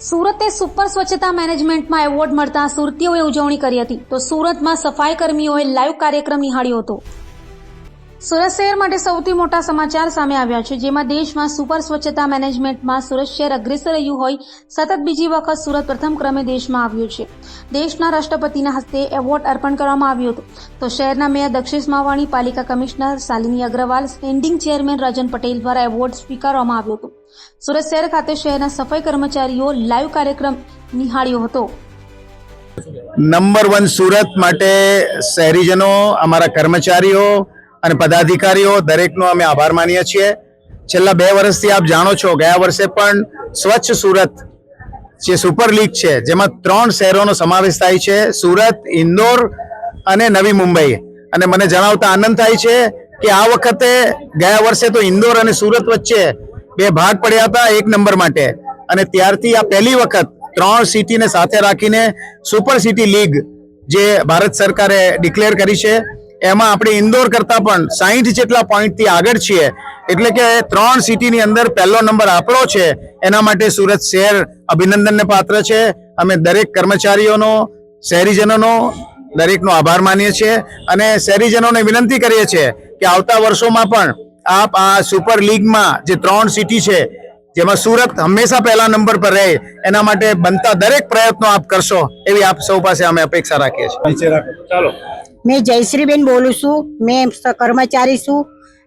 સુરતે super સ્વચ્છતા મેનેજમેન્ટમાં award મળતા સુરતીઓએ ઉજવણી કરી હતી તો સુરતમાં સફાઈ કર્મીઓએ લાઈવ કાર્યક્રમ નિહાળ્યો હતો। સુરત શહેર માટે સૌથી મોટા સમાચાર સામે આવ્યા છે, જેમાં દેશમાં સુપર સ્વચ્છતા મેનેજમેન્ટમાં સુરત શહેર અગ્રેસર રહ્યું હોય સતત બીજી વખત સુરત પ્રથમ ક્રમે દેશમાં આવ્યું છે। દેશના રાષ્ટ્રપતિના હસ્તે એવોર્ડ અર્પણ કરવામાં આવ્યો હતો તો શહેરના મેયર દક્ષેશ માવાણી, પાલિકા commissioner Shalini Agrawal, standing chairman Rajan Patel દ્વારા એવોર્ડ સ્વીકારવામાં આવ્યો હતો। સુરત શહેર ખાતે શહેરના સફાઈ કર્મચારીઓ લાઈવ કાર્યક્રમ નિહાળ્યો હતો। નંબર 1 સુરત માટે શહેરીજનો, અમારા કર્મચારીઓ અને પદાધિકારીઓ દરેકનો અમે આભાર માનીએ છીએ। છેલ્લા 2 વર્ષથી આપ જાણો છો, ગયા વર્ષે પણ સ્વચ્છ સુરત જે સુપર લીગ છે, જેમાં 3 શહેરોનો સમાવેશ થાય છે, સુરત, ઇન્દોર અને નવી મુંબઈ। અને મને જણાવતા આનંદ થાય છે કે આ વખતે ગયા વર્ષે તો ઇન્દોર અને સુરત વચ્ચે 2 ભાગ પડ્યા હતા 1 નંબર માટે, અને ત્યારથી આ પહેલી વખત 3 સિટીને સાથે રાખીને સુપર સિટી લીગ જે ભારત સરકારે ડિક્લેર કરી છે, એમાં આપણે ઇન્દોર કરતા પણ 60 જેટલા પોઈન્ટથી આગળ છીએ। એટલે કે 3 સિટીની અંદર પહેલો નંબર આપણો છે। એના માટે સુરત શહેર અભિનંદનને પાત્ર છે। અમે દરેક કર્મચારીઓનો, શહેરીજનોનો દરેકનો આભાર માનીએ છીએ અને શહેરીજનોને વિનંતી કરીએ છીએ કે આવતા વર્ષોમાં પણ આપ આ સુપર લીગમાં જે 3 સિટી છે, જેમાં સુરત હંમેશા પહેલા નંબર પર રહે, એના માટે બનતા દરેક પ્રયત્નો આપ કરશો એવી આપ સૌ પાસે અમે અપેક્ષા રાખીએ છીએ। ચાલો, मैं जयश्रीबेन बोलूँ छूँ। मैं कर्मचारी छूँ,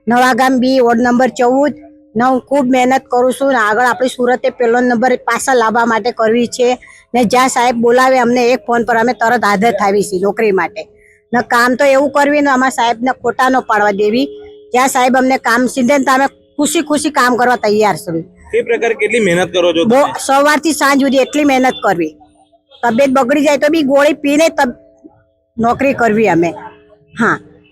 नवागाम बी वोर्ड नंबर 14। ने हूँ खूब मेहनत करूँ छूँ। आगळ आपणी सूरते पहलो नंबर पासा लाववा माटे करवी छे ने ज्यां साहेब बोलावे अमने एक फोन पर अमे तरत हाजर थावी छीए नौकरी माटे। ने काम तो एवुं करवी ने अमारा साहेबने खोटा न पाडवा देवी। ज्यां साहेब अमने काम सीधे ने अमे खुशी खुशी काम करवा तैयार छीए। के प्रकार केटली मेहनत करो छो? सवारथी सांज सुधी एटली मेहनत करवी। तबियत बगड़ी जाए तो बी गोळी पीने तब नौकरी करवी अमे। हाँ,